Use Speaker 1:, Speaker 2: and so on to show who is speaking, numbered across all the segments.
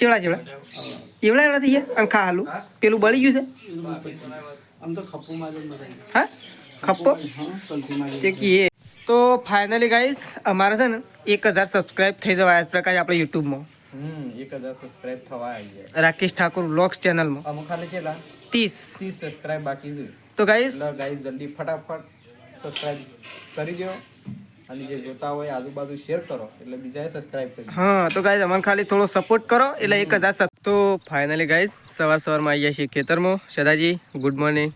Speaker 1: ચેવડા ચેવડા એવડા એવડા થઈ ગયા અને ખા હાલું પેલું બળી ગયું છે
Speaker 2: આમ તો ખપ્પો મારે
Speaker 1: હા ખપ્પો તે કીએ તો ફાઇનલી ગાઈસ અમારે છે ને 1000 સબસ્ક્રાઇબ થઈ જવા આ પ્રકારે આપણે યુટ્યુબમાં
Speaker 2: 1000 સબસ્ક્રાઇબ થવા આવી
Speaker 1: રાકેશ ઠાકોર વ્લોગ્સ ચેનલમાં
Speaker 2: અમુક ખાલી છેલા
Speaker 1: 30
Speaker 2: સબસ્ક્રાઇબ બાકી છે
Speaker 1: તો ગાઈસ
Speaker 2: જલ્દી ફટાફટ સબસ્ક્રાઇબ કરી દો અને જે જોતા હોય આજુબાજુ શેર કરો એટલે બીજાએ સબસ્ક્રાઇબ કરી
Speaker 1: હા તો ગાઈસ અમને ખાલી થોડો સપોર્ટ કરો એટલે 1000 તો ફાઇનલી ગાઈસ સવારમાં આવી ગયા છીએ ખેતરમાં સદાજી ગુડ મોર્નિંગ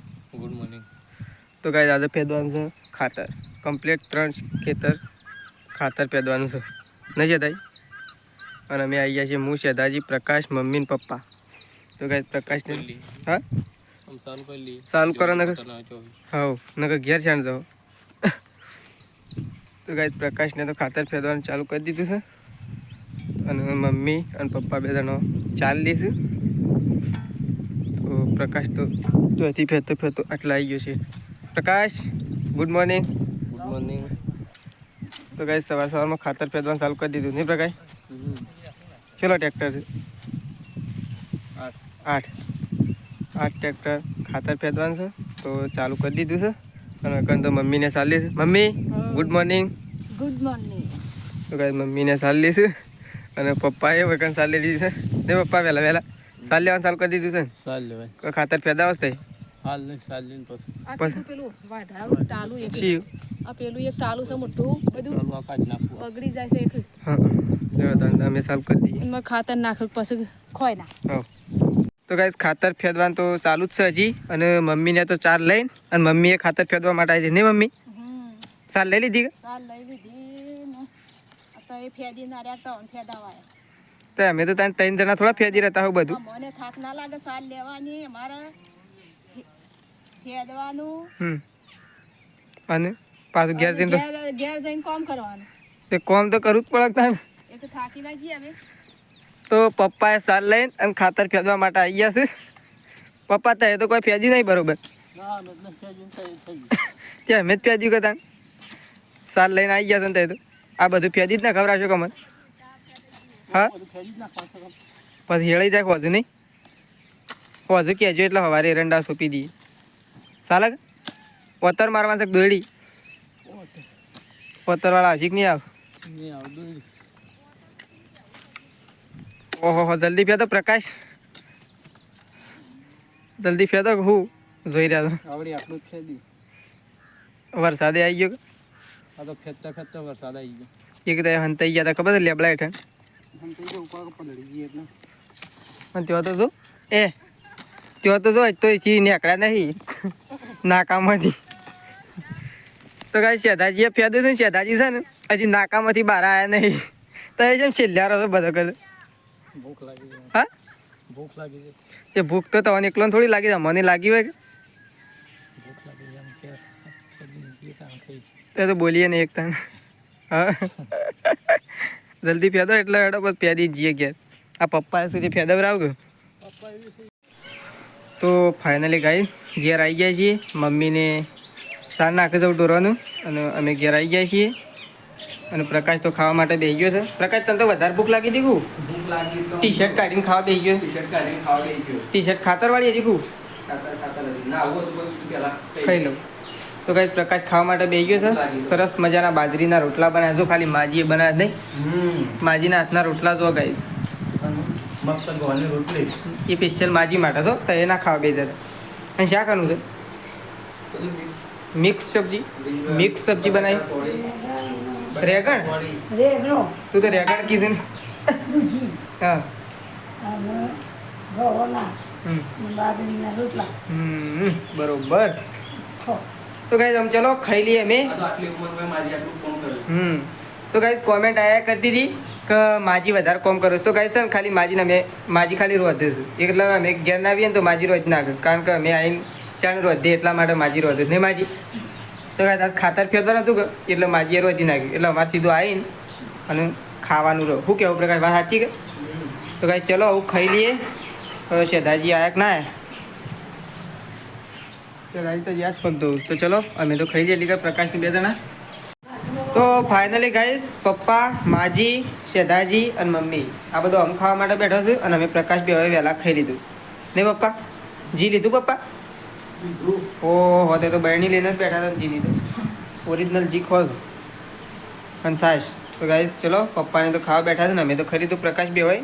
Speaker 1: તો ગાઈસ આજે પેદવાનું છે ખાતર કમ્પ્લીટ 3 ખેતર ખાતર પેદવાનું છે નહીં સદાજી અને અમે આવી ગયા છીએ હું સદાજી પ્રકાશ મમ્મી ને પપ્પા તો ગાઈસ પ્રકાશને હા ચાલુ કરો નકર હા નકર ઘેર છાણ જાઓ તો ગાઈસ પ્રકાશને તો ખાતર ફેરવાનું ચાલુ કરી દીધું છે અને મમ્મી અને પપ્પા બે જણો ચાલી લઈશું તો પ્રકાશ તો ત્યાંથી ફેરતો આટલા આવી ગયો છે પ્રકાશ ગુડ મોર્નિંગ તો ગાઈસ સવારમાં ખાતર ફેરવાનું ચાલુ કરી દીધું નહીં પ્રકાશ ચલો ટ્રેક્ટર છે 8 ટ્રેક્ટર ખાતર ફેરવાનું છે તો ચાલુ કરી દીધું છે અને કારણ તો મમ્મીને ચાલી છે મમ્મી ગુડ મોર્નિંગ તો ગાઈસ મમ્મીને ચાલી છે અને પપ્પાએ વગર ચાલી દીધી છે ને પપ્પા વહેલા ચાલ લેવાનું ચાલુ કરી દીધું છે ને
Speaker 2: ચાલ લેવાય
Speaker 1: ખાતર ફેરતા વસ્તે
Speaker 2: હાલ ને ચાલ લઈને
Speaker 3: પછી પેલું વાઢારું ટાલું એક આ પેલું એક ટાલું છે મોટું બધું બગડી જાય છે એક
Speaker 1: હા અમે ચાલુ કરી દઈએ
Speaker 3: એમાં ખાતર નાખ પછી ખોય ના
Speaker 1: હા તો ગાઈસ ખાતર ફેરવાનું તો ચાલુ જ છે હજી અને મમ્મીને તો ચાર લઈને અને મમ્મીએ ખાતર ફેરવા માટે આવી છે નહીં મમ્મી ચાર લઈ લીધી
Speaker 3: ચાલ લઈ લીધી ને અત્યારે એ ફેદી ના રહ્યા તો ફેદાવાય
Speaker 1: તો અમે તો ત્યાં 3 જણા થોડા ફેદી રહેતા હોય બધું
Speaker 3: મને થાક ના લાગે ચાલ લેવાની અમારે ફેદવાનું
Speaker 1: અને પાછું ઘેર જઈને
Speaker 3: ઘેર જઈને કામ કરવાનું
Speaker 1: તે કામ તો કરવું જ પડે તાને
Speaker 3: એ તો થાકી ના ગયા હવે
Speaker 1: તો પપ્પાએ સાર લઈને અને ખાતર ફેરવા માટે આવી ગયા છે પપ્પા તો એ તો કોઈ ફેંજ્યું નહીં બરોબર ત્યાં અમે જ ફેંજ્યું કે તાન સાર લઈને આવી ગયા છે ને તો આ બધું ફેંજી જ ના ખવડાવશો કમર હા પછી હેળી જાય વધુ નહીં વધુ કહેજો એટલે સવારે એરંડા સોંપી દઈએ ચાલે કે પોતર મારવાનું છે દોડી પોતરવાળા હશીક નહીં આવ ઓહો જલ્દી ફેંદો પ્રકાશ જલ્દી ફેંદો હું જોઈ રહ્યા
Speaker 2: આવડી આટલું જ ફેદ્યું
Speaker 1: વરસાદે આવી ગયો
Speaker 2: આ તો ફેંચતા વરસાદ આવી ગયો
Speaker 1: એક તો હંતાઈ ગયા હતા ખબર છે લેબડા હેઠળ
Speaker 2: આમ થઈ ગયો ઉપર પલળી ગઈ એટલે
Speaker 1: અને ત્યાં તો જો ત્યાં તો જો તો ચી નીકળ્યા નહીં નાકામાંથી તો કાંઈ શેધાજીએ ફેદે છે ને શેધાજી છે ને હજી નાકામાંથી બહાર આવ્યા નહીં તો એ જેમ છેલ્લા રસો બધો કરે
Speaker 2: ભૂખ લાગી છે
Speaker 1: હા
Speaker 2: ભૂખ લાગી છે
Speaker 1: એ ભૂખ તો તમને એકલો થોડી લાગી જાય મને લાગી હોય કે
Speaker 2: ભૂખ લાગી છે આમ કે
Speaker 1: તો એ તો બોલીએ નહીં એક તને હા જલ્દી ફેદો એટલે હેડો બસ ફેદી જઈએ ઘેર આ પપ્પા સુધી ફેદવરાવ ગયો તો ફાઇનલી ગાઈ ઘેર આવી ગયા છીએ મમ્મીને સાર નાખી જવું ઢોરવાનું અને અમે ઘેર આવી ગયા છીએ અને પ્રકાશ તો ખાવા માટે બેસી ગયો છે પ્રકાશ તને તો વધારે ભૂખ લાગી હતી કુ
Speaker 2: ભૂખ લાગી તો
Speaker 1: ટી શર્ટ કાઢીને ખાવા બેસી ગયો ટી શર્ટ ખાતરવાળી હતી કુ
Speaker 2: ના આવો તો પેલા
Speaker 1: ખાઈ લઉં તો ગાઈસ પ્રકાશ ખાવા માટે બેસી ગયો છે સરસ મજાના બાજરીના રોટલા બનાવ્યા જો ખાલી માજીએ બનાવ્યા નહીં માજીના હાથના રોટલા જો ગાઈસ
Speaker 2: મસ્ત ગોળની રોટલી
Speaker 1: એ સ્પેશિયલ માજી માટે છો તો એના ખાવા બેસી જતા અને શા ખાનું છે મિક્સ સબ્જી બનાવી રેગણ તું તો રેગણ કીધું ને હા બરોબર તો ગાઈસ આમ ચલો ખાઈ લઈએ અમે તો ગાઈસ કોમેન્ટ આયા કરતી હતી કે માજી વધારે કોમ કરો તો ગાઈસ ને ખાલી માજીને અમે માજી ખાલી રોધે છે એટલે અમે ઘેર ના આવીએ ને તો માજી રોજ નાખે કારણ કે અમે આવીને શાણ રોધે એટલા માટે માજી રોધે નહીં માજી તો ગાઈસ ખાતર ફેરવાનું હતું કે એટલે માજીએ રોધી નાખ્યું એટલે અમારે સીધું આવીને અને ખાવાનું રહો શું કહેવું પ્રકાશ વાત સાચી કે તો ગાઈસ ચલો આવું ખાઈ લઈએ શેધાજી આયા કે ના આયા તો ગાઈસ તો યાદ પણ દઉં તો ચલો અમે તો ખાઈ જઈએ એટલે પ્રકાશની બે જણા તો ફાઇનલી ગાઈસ પપ્પા માજી શેધાજી અને મમ્મી આ બધું આમ ખાવા માટે બેઠો છે અને અમે પ્રકાશ બી હવે વહેલા ખાઈ લીધું નહીં પપ્પા જી લીધું પપ્પા ઓહો તે તો બહેણી લઈને જ બેઠા હતા ને જી લીધું ઓરિજિનલ જી ખોલ અને સાસ તો ગાઈસ ચલો પપ્પાને તો ખાવા બેઠા છે ને અમે તો ખાઈ લીધું પ્રકાશ બી હોય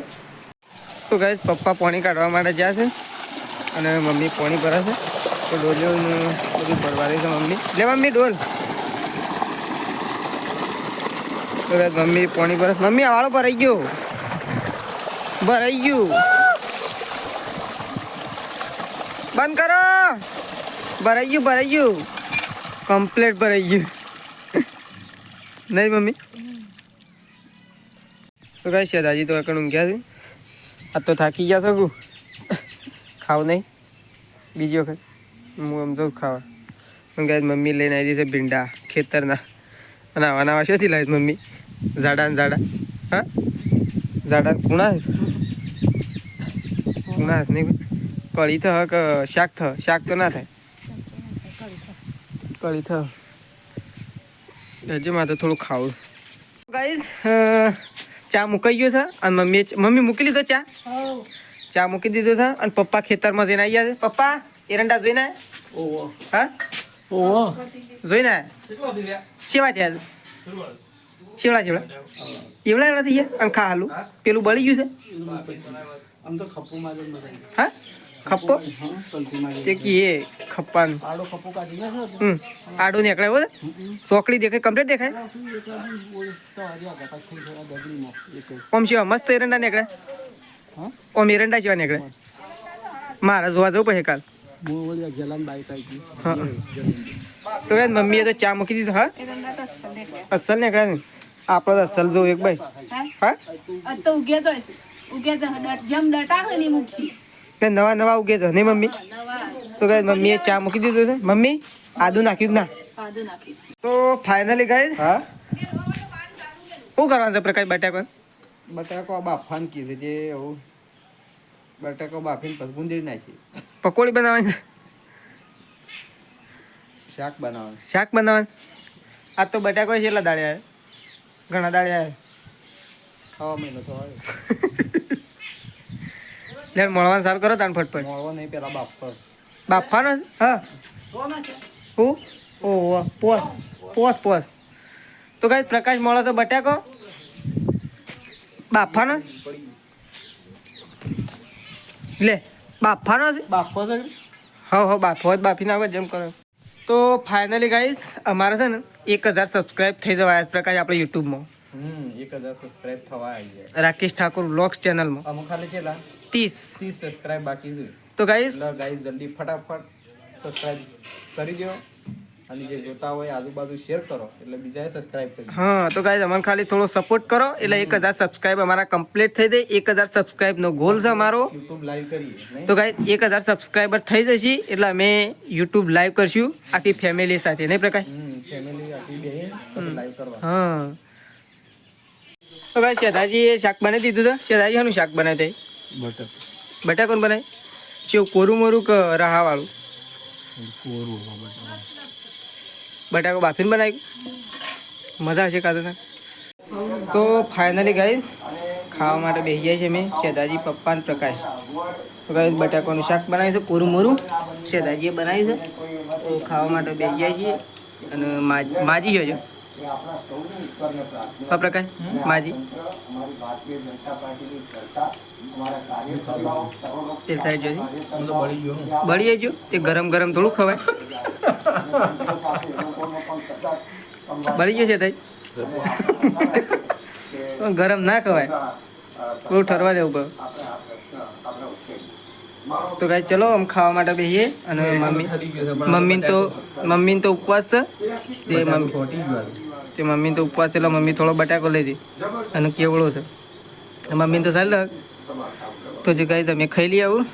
Speaker 1: તો ગાઈસ પપ્પા પાણી કાઢવા માટે જ્યાં છે અને મમ્મી પાણી ભરે છે તો ડોલીઓ બધું ભરવા રહી છે મમ્મી લે મમ્મી ડોલ તો ગાઈસ મમ્મી પાણી ભરે મમ્મી આ વાળો ભરાઈ ગયો બંધ કરો ભરાઈ ગયું કમ્પ્લીટ ભરાઈ ગયું નહીં મમ્મી તો ગાઈસ શેદાજી તો એકણ ઊંઘ્યા છે આ તો થાકી ગયા શકું ખાવ નહીં બીજી વખત હું આમ જાઉં ખાવા પણ ગાઈસ મમ્મી લઈને આવી છે ભીંડા ખેતરના અને આવા નવા શોથી લાવી મમ્મી ઝાડા હા ઝાડા કુણા નહીં કળી થ કે શાક તો ના થાય કળી થ હજુમાં તો થોડું ખાવું ગાઈસ ચા મુકાઈ ગયો છે અને મમ્મી મૂકી લીધો ચા મૂકી દીધો છે અને પપ્પા ખેતરમાં જઈને આવી ગયા છે પપ્પા એરંડા જોઈને હા જોઈને સેવા થયા શેવડા એવડા થઈ ગયા અને ખા હાલું પેલું બળી ગયું છે હા ખપ્પો તે કે એ ખપ્પાનું આડો નીકળ્યો હોય સોકડી દેખાય કમ્પ્લીટ દેખાય ઓમ શિવા મસ્ત એરંડા નીકળ્યા ઓમ એરંડા શિવા નીકળે મારા જોવા જવું પછી કાલ તો મમ્મીએ તો ચા મૂકી દીધો હા અસલ નીકળ્યા ને આપણો તો અસલ જોવું એક ભાઈ હા નવા ઉગે છે નહીં મમ્મી તો ગાઈસ મમ્મીએ ચા મૂકી દીધું છે મમ્મી આદુ નાખ્યું ના તો ફાઇનલી ગાઈસ
Speaker 2: હા
Speaker 1: શું કરવાનું છે પ્રકાશ
Speaker 2: બટાકો બાફાન કીધું જે એવું બટાકો બાફીને પછી ગુંદરી નાખી
Speaker 1: પકોડી બનાવવાની
Speaker 2: શાક બનાવવાનું
Speaker 1: આ તો બટાકો કેટલા દાડે આવે ઘણા દાડે આવે
Speaker 2: ખાવા મહિનો તો આવે
Speaker 1: લે મળવાનું સારું કરો તાન ફટફટ
Speaker 2: મળવો નહીં પેલા
Speaker 1: બાફવાનો હા હું ઓહો પોસ તો ગાઈસ પ્રકાશ મળે તો બટાકો બાફવાનો લે બાફવાનો છે
Speaker 2: બાફો છે
Speaker 1: હા બાફો જ બાફી નાખો જેમ કરો તો ફાઇનલી ગાઈસ અમારે છે ને 1000 સબસ્ક્રાઇબ થઈ જવાય આજ પ્રકાશ આપણે યુટ્યુબમાં
Speaker 2: 1000 સબસ્ક્રાઇબ થવા આવી ગયા
Speaker 1: રાકેશ ઠાકોર વ્લોગ્સ ચેનલમાં
Speaker 2: અમુક ખાલી છેલા
Speaker 1: 30
Speaker 2: સબસ્ક્રાઇબ બાકી છે
Speaker 1: તો ગાઈસ
Speaker 2: જલ્દી ફટાફટ સબસ્ક્રાઇબ કરી દો અને જે જોતા હોય આજુબાજુ શેર કરો એટલે બીજાએ સબસ્ક્રાઇબ કરી
Speaker 1: હા તો ગાઈસ અમને ખાલી થોડો સપોર્ટ કરો એટલે 1000 સબસ્ક્રાઇબ અમારા કમ્પ્લીટ થઈ જાય 1000 સબસ્ક્રાઇબ નો ગોલ છે અમારો
Speaker 2: યુટ્યુબ લાઈવ કરીએ
Speaker 1: તો ગાઈસ 1000 સબસ્ક્રાઇબર થઈ જશે એટલે અમે યુટ્યુબ લાઈવ કરશું આખી ફેમિલી સાથે નહીં પ્રકાશ
Speaker 2: ફેમિલી આખી બેહીને લાઈવ કરવા
Speaker 1: હા તો ગાઈસ શેધાજી શાક બનાવી દીધું તો શેધાજી શાનું શાક બનાવી બટાકોન બનાવી ચેવું કોરું મોરું કે રાહા વાળું બટાકો બાફીને બનાવ્યું મજા હશે કાતો તો ફાઇનલી ગાઈસ ખાવા માટે બેસી જાય છે મેં શેધાજી પપ્પા અને પ્રકાશ તો ગાઈસ બટાકાનું શાક બનાવ્યું છે કોરું મોરું શેધાજીએ બનાવ્યું છે તો ખાવા માટે બેસી જાય છીએ અને માજી હોય છે હા પ્રકાશ માજી એ સાઈડ જોઈ બળી ગયો તે ગરમ થોડું ખવાય બળી ગયો છે તાઈ ગરમ ના ખવાય થોડું ઠરવા દેવું પડે તો ગાઈસ ચલો આમ ખાવા માટે બેસીએ અને મમ્મી તો ઉપવાસ છે તે મમ્મી તો ઉપવાસ એટલે મમ્મી થોડો બટાકો લઈ દે અને કેવડો છે મમ્મી તો ચાલે તો જે ગાઈસ અમે ખાઈ લઈએ આવું